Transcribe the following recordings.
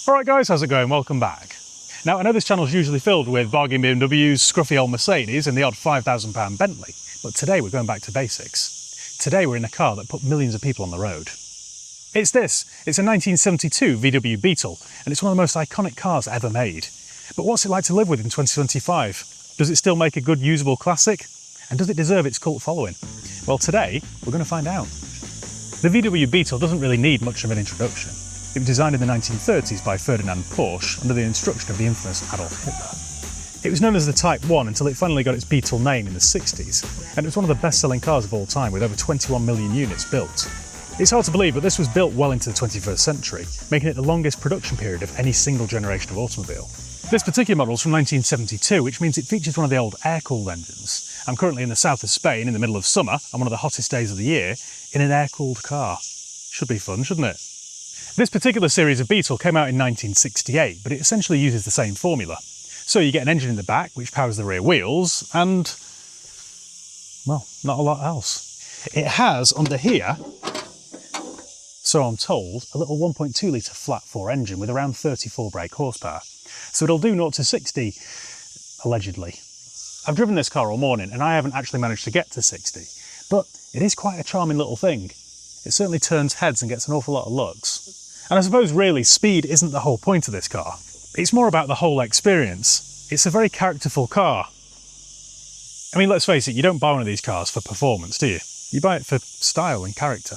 Alright guys, how's it going? Welcome back. Now I know this channel is usually filled with bargain BMWs, scruffy old Mercedes and the odd £5,000 Bentley, but today we're going back to basics. Today we're in a car that put millions of people on the road. It's this. It's a 1972 VW Beetle, and it's one of the most iconic cars ever made. But what's it like to live with in 2025? Does it still make a good usable classic? And does it deserve its cult following? Well, today we're going to find out. The VW Beetle doesn't really need much of an introduction. It was designed in the 1930s by Ferdinand Porsche under the instruction of the infamous Adolf Hitler. It was known as the Type 1 until it finally got its Beetle name in the 60s, and it was one of the best-selling cars of all time with over 21 million units built. It's hard to believe, but this was built well into the 21st century, making it the longest production period of any single generation of automobile. This particular model is from 1972, which means it features one of the old air-cooled engines. I'm currently in the south of Spain in the middle of summer, on one of the hottest days of the year, in an air-cooled car. Should be fun, shouldn't it? This particular series of Beetle came out in 1968, but it essentially uses the same formula. So you get an engine in the back, which powers the rear wheels, and, well, not a lot else. It has, under here, so I'm told, a little 1.2 litre flat-4 engine with around 34 brake horsepower. So it'll do 0 to 60, allegedly. I've driven this car all morning, and I haven't actually managed to get to 60, but it is quite a charming little thing. It certainly turns heads and gets an awful lot of looks. And I suppose really speed isn't the whole point of this car. It's more about the whole experience. It's a very characterful car. I mean, let's face it, you don't buy one of these cars for performance, do you? You buy it for style and character.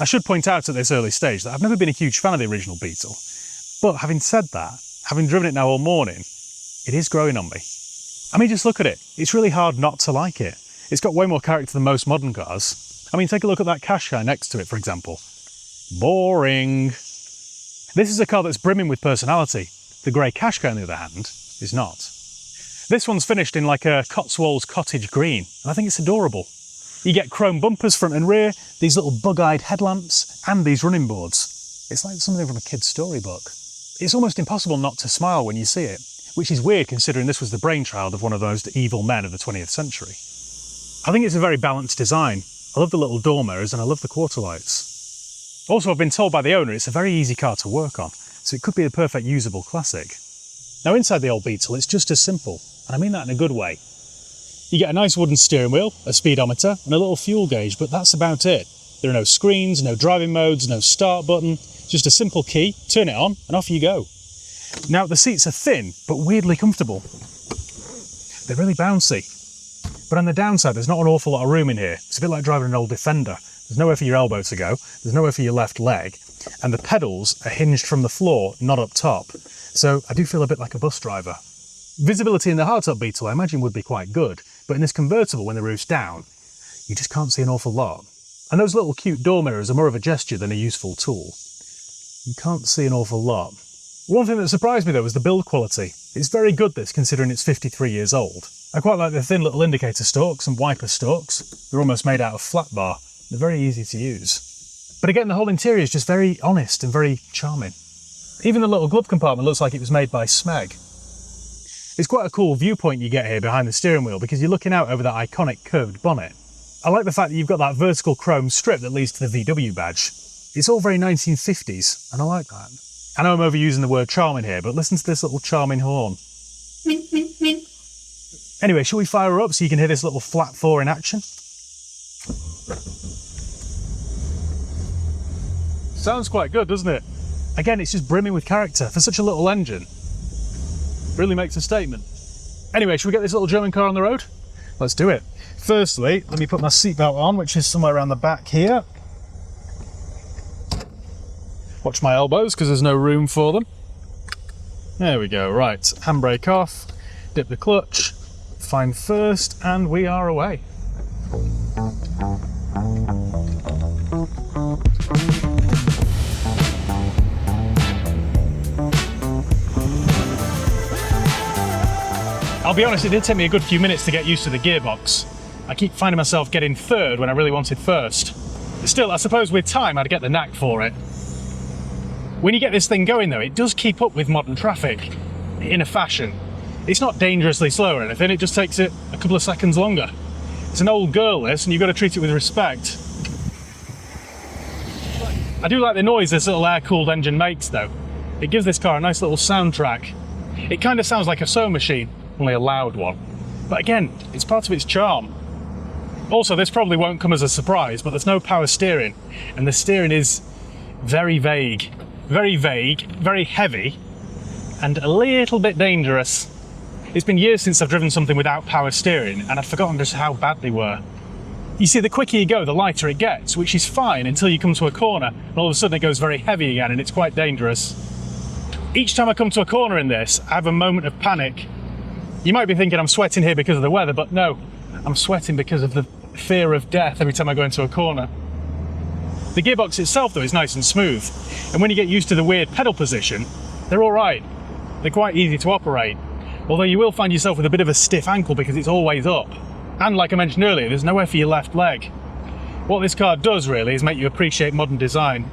I should point out at this early stage that I've never been a huge fan of the original Beetle. But having said that, having driven it now all morning, it is growing on me. I mean, just look at it. It's really hard not to like it. It's got way more character than most modern cars. I mean, take a look at that Qashqai next to it, for example. Boring. This is a car that's brimming with personality. The grey Qashqai, on the other hand, is not. This one's finished in like a Cotswolds cottage green, and I think it's adorable. You get chrome bumpers front and rear, these little bug-eyed headlamps, and these running boards. It's like something from a kid's storybook. It's almost impossible not to smile when you see it, which is weird considering this was the brainchild of one of those evil men of the 20th century. I think it's a very balanced design. I love the little door mirrors and I love the quarter lights. Also, I've been told by the owner it's a very easy car to work on, so it could be the perfect usable classic. Now inside the old Beetle, it's just as simple, and I mean that in a good way. You get a nice wooden steering wheel, a speedometer, and a little fuel gauge, but that's about it. There are no screens, no driving modes, no start button, just a simple key, turn it on, and off you go. Now, the seats are thin, but weirdly comfortable. They're really bouncy. But on the downside, there's not an awful lot of room in here. It's a bit like driving an old Defender. There's nowhere for your elbow to go, there's nowhere for your left leg, and the pedals are hinged from the floor, not up top. So I do feel a bit like a bus driver. Visibility in the hardtop Beetle I imagine would be quite good, but in this convertible when the roof's down, you just can't see an awful lot. And those little cute door mirrors are more of a gesture than a useful tool. You can't see an awful lot. One thing that surprised me though was the build quality. It's very good, this, considering it's 53 years old. I quite like the thin little indicator stalks and wiper stalks. They're almost made out of flat bar. They're very easy to use. But again, the whole interior is just very honest and very charming. Even the little glove compartment looks like it was made by Smeg. It's quite a cool viewpoint you get here behind the steering wheel because you're looking out over that iconic curved bonnet. I like the fact that you've got that vertical chrome strip that leads to the VW badge. It's all very 1950s, and I like that. I know I'm overusing the word charming here, but listen to this little charming horn. Anyway, shall we fire her up so you can hear this little flat 4 in action? Sounds quite good, doesn't it? Again, it's just brimming with character for such a little engine. Really makes a statement. Anyway, shall we get this little German car on the road? Let's do it. Firstly, let me put my seatbelt on, which is somewhere around the back here. Watch my elbows, because there's no room for them. There we go, right. Handbrake off, dip the clutch, find first, and we are away. I'll be honest, it did take me a good few minutes to get used to the gearbox. I keep finding myself getting third when I really wanted first. Still, I suppose with time I'd get the knack for it. When you get this thing going though, it does keep up with modern traffic, in a fashion. It's not dangerously slow or anything, it just takes it a couple of seconds longer. It's an old girl this, and you've got to treat it with respect. I do like the noise this little air-cooled engine makes though. It gives this car a nice little soundtrack. It kind of sounds like a sewing machine, only a loud one. But again, it's part of its charm. Also, this probably won't come as a surprise, but there's no power steering, and the steering is very vague, very heavy, and a little bit dangerous. It's been years since I've driven something without power steering, and I'd forgotten just how bad they were. You see, the quicker you go, the lighter it gets, which is fine until you come to a corner, and all of a sudden it goes very heavy again, and it's quite dangerous. Each time I come to a corner in this, I have a moment of panic. You might be thinking I'm sweating here because of the weather, but no, I'm sweating because of the fear of death every time I go into a corner. The gearbox itself, though, is nice and smooth, and when you get used to the weird pedal position, they're all right. They're quite easy to operate, although you will find yourself with a bit of a stiff ankle because it's always up. And like I mentioned earlier, there's nowhere for your left leg. What this car does really is make you appreciate modern design.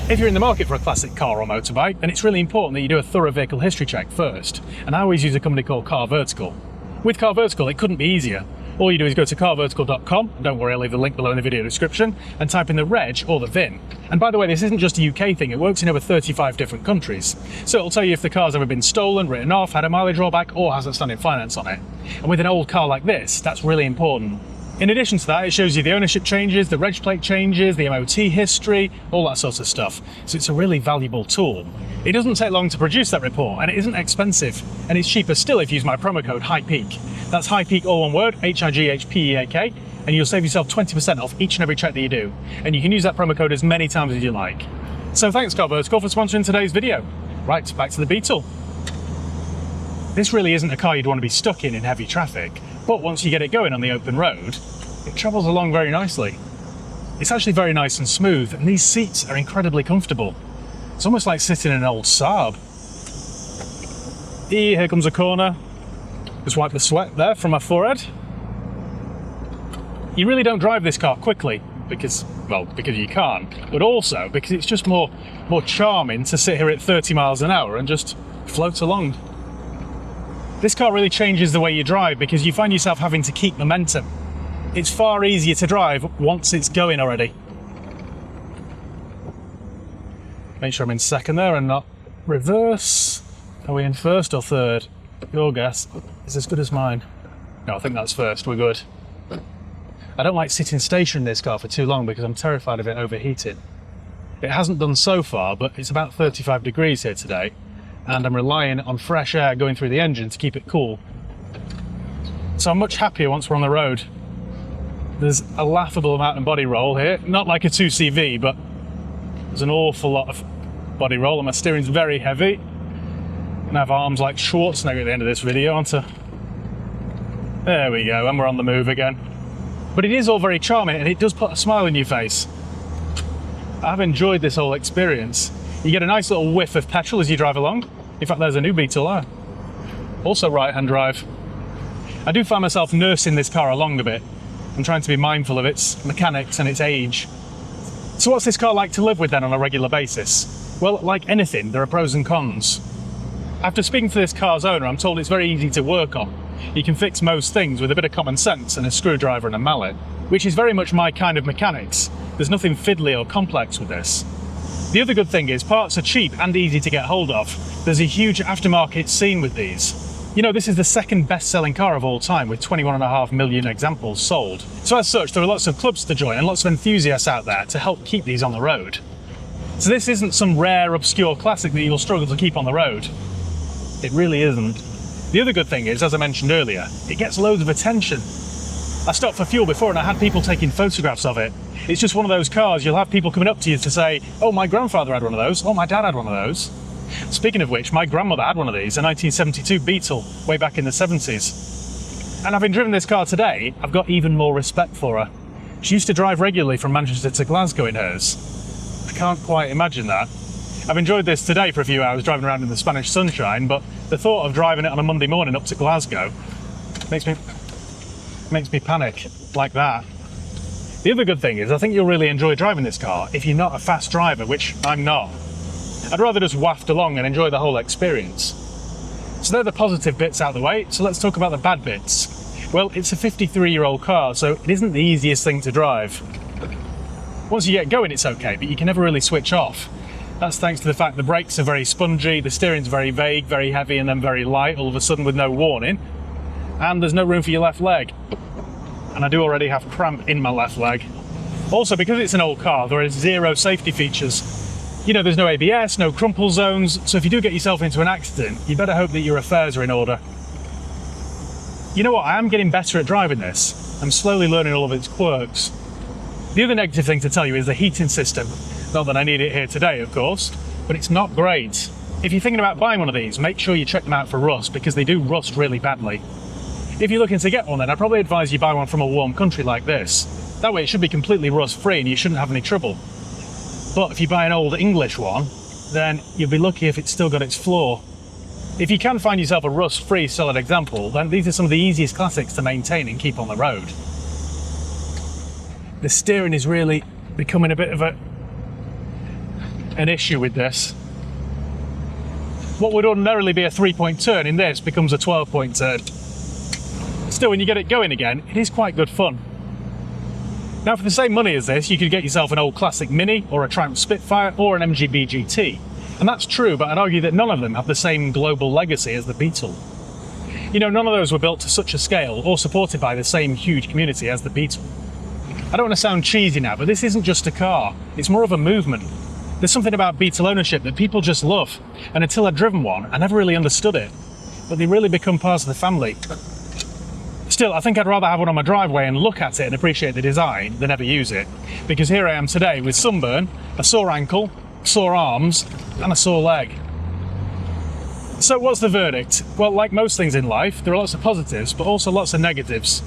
If you're in the market for a classic car or motorbike, then it's really important that you do a thorough vehicle history check first, and I always use a company called Car Vertical. With Car Vertical, it couldn't be easier. All you do is go to carvertical.com, don't worry, I'll leave the link below in the video description, and type in the reg or the VIN. And by the way, this isn't just a UK thing, it works in over 35 different countries. So it'll tell you if the car's ever been stolen, written off, had a mileage drawback, or has outstanding finance on it. And with an old car like this, that's really important. In addition to that, it shows you the ownership changes, the reg plate changes, the MOT history, all that sort of stuff. So it's a really valuable tool. It doesn't take long to produce that report, and it isn't expensive, and it's cheaper still if you use my promo code HIGHPEAK. That's HIGHPEAK, all one word, HIGHPEAK, and you'll save yourself 20% off each and every check that you do. And you can use that promo code as many times as you like. So thanks Car Vertical for sponsoring today's video. Right, back to the Beetle. This really isn't a car you'd want to be stuck in heavy traffic, but once you get it going on the open road, it travels along very nicely. It's actually very nice and smooth, and these seats are incredibly comfortable. It's almost like sitting in an old Saab. Here comes a corner. Just wipe the sweat there from my forehead. You really don't drive this car quickly because you can't, but also because it's just more charming to sit here at 30 miles an hour and just float along. This car really changes the way you drive because you find yourself having to keep momentum. It's far easier to drive once it's going already. Make sure I'm in second there and not reverse. Are we in first or third? Your guess is as good as mine. No, I think that's first, we're good. I don't like sitting stationary in this car for too long because I'm terrified of it overheating. It hasn't done so far, but it's about 35 degrees here today, and I'm relying on fresh air going through the engine to keep it cool. So I'm much happier once we're on the road. There's a laughable amount of body roll here, not like a 2CV, but there's an awful lot of body roll, and my steering's very heavy. And I have arms like Schwarzenegger at the end of this video, aren't I? There we go, and we're on the move again. But it is all very charming, and it does put a smile on your face. I've enjoyed this whole experience. You get a nice little whiff of petrol as you drive along. In fact, there's a new Beetle there. Also right-hand drive. I do find myself nursing this car along a bit. I'm trying to be mindful of its mechanics and its age. So what's this car like to live with then on a regular basis? Well, like anything, there are pros and cons. After speaking to this car's owner, I'm told it's very easy to work on. You can fix most things with a bit of common sense and a screwdriver and a mallet, which is very much my kind of mechanics. There's nothing fiddly or complex with this. The other good thing is parts are cheap and easy to get hold of. There's a huge aftermarket scene with these. You know, this is the second best-selling car of all time with 21.5 million examples sold. So as such, there are lots of clubs to join and lots of enthusiasts out there to help keep these on the road. So this isn't some rare, obscure classic that you'll struggle to keep on the road. It really isn't. The other good thing is, as I mentioned earlier, it gets loads of attention. I stopped for fuel before and I had people taking photographs of it. It's just one of those cars, you'll have people coming up to you to say, oh, my grandfather had one of those, oh, my dad had one of those. Speaking of which, my grandmother had one of these, a 1972 Beetle, way back in the 70s. And having driven this car today, I've got even more respect for her. She used to drive regularly from Manchester to Glasgow in hers. I can't quite imagine that. I've enjoyed this today for a few hours driving around in the Spanish sunshine, but the thought of driving it on a Monday morning up to Glasgow makes me panic like that. The other good thing is I think you'll really enjoy driving this car if you're not a fast driver, which I'm not. I'd rather just waft along and enjoy the whole experience. So they're the positive bits out of the way, so let's talk about the bad bits. Well, it's a 53-year-old car, so it isn't the easiest thing to drive. Once you get going, it's okay, but you can never really switch off. That's thanks to the fact the brakes are very spongy, the steering's very vague, very heavy, and then very light all of a sudden with no warning. And there's no room for your left leg. And I do already have cramp in my left leg. Also, because it's an old car, there are 0 safety features. You know, there's no ABS, no crumple zones, so if you do get yourself into an accident, you better hope that your affairs are in order. You know what, I am getting better at driving this. I'm slowly learning all of its quirks. The other negative thing to tell you is the heating system. Not that I need it here today, of course, but it's not great. If you're thinking about buying one of these, make sure you check them out for rust, because they do rust really badly. If you're looking to get one, then I'd probably advise you buy one from a warm country like this. That way it should be completely rust-free and you shouldn't have any trouble. But if you buy an old English one, then you'll be lucky if it's still got its flaw. If you can find yourself a rust-free solid example, then these are some of the easiest classics to maintain and keep on the road. The steering is really becoming a bit of an issue with this. What would ordinarily be a 3-point turn in this becomes a 12-point turn. Still, when you get it going again, it is quite good fun. Now, for the same money as this, you could get yourself an old classic Mini, or a Triumph Spitfire, or an MGB GT. And that's true, but I'd argue that none of them have the same global legacy as the Beetle. You know, none of those were built to such a scale, or supported by the same huge community as the Beetle. I don't want to sound cheesy now, but this isn't just a car, it's more of a movement. There's something about Beetle ownership that people just love, and until I'd driven one, I never really understood it. But they really become part of the family. Still, I think I'd rather have one on my driveway and look at it and appreciate the design than ever use it. Because here I am today with sunburn, a sore ankle, sore arms, and a sore leg. So what's the verdict? Well, like most things in life, there are lots of positives, but also lots of negatives.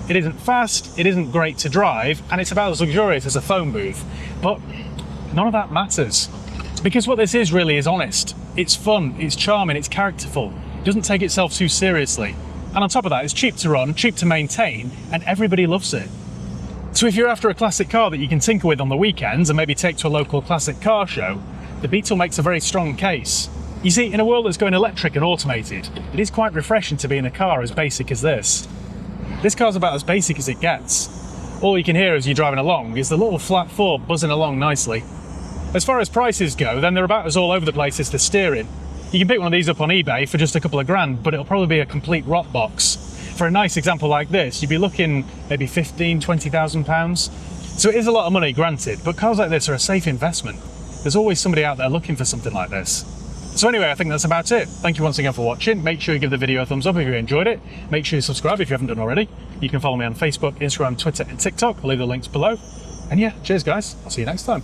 It isn't fast, it isn't great to drive, and it's about as luxurious as a phone booth. But none of that matters. Because what this is really is honest. It's fun, it's charming, it's characterful. It doesn't take itself too seriously. And on top of that, it's cheap to run, cheap to maintain, and everybody loves it. So if you're after a classic car that you can tinker with on the weekends and maybe take to a local classic car show, the Beetle makes a very strong case. You see, in a world that's going electric and automated, it is quite refreshing to be in a car as basic as this. This car's about as basic as it gets. All you can hear as you're driving along is the little flat four buzzing along nicely. As far as prices go, then they're about as all over the place as the steering. You can pick one of these up on eBay for just a couple of grand, but it'll probably be a complete rot box. For a nice example like this, you'd be looking maybe £15,000–20,000. So it is a lot of money, granted, but cars like this are a safe investment. There's always somebody out there looking for something like this. So anyway, I think that's about it. Thank you once again for watching. Make sure you give the video a thumbs up if you enjoyed it. Make sure you subscribe if you haven't done already. You can follow me on Facebook, Instagram, Twitter and TikTok. I'll leave the links below. And yeah, cheers guys. I'll see you next time.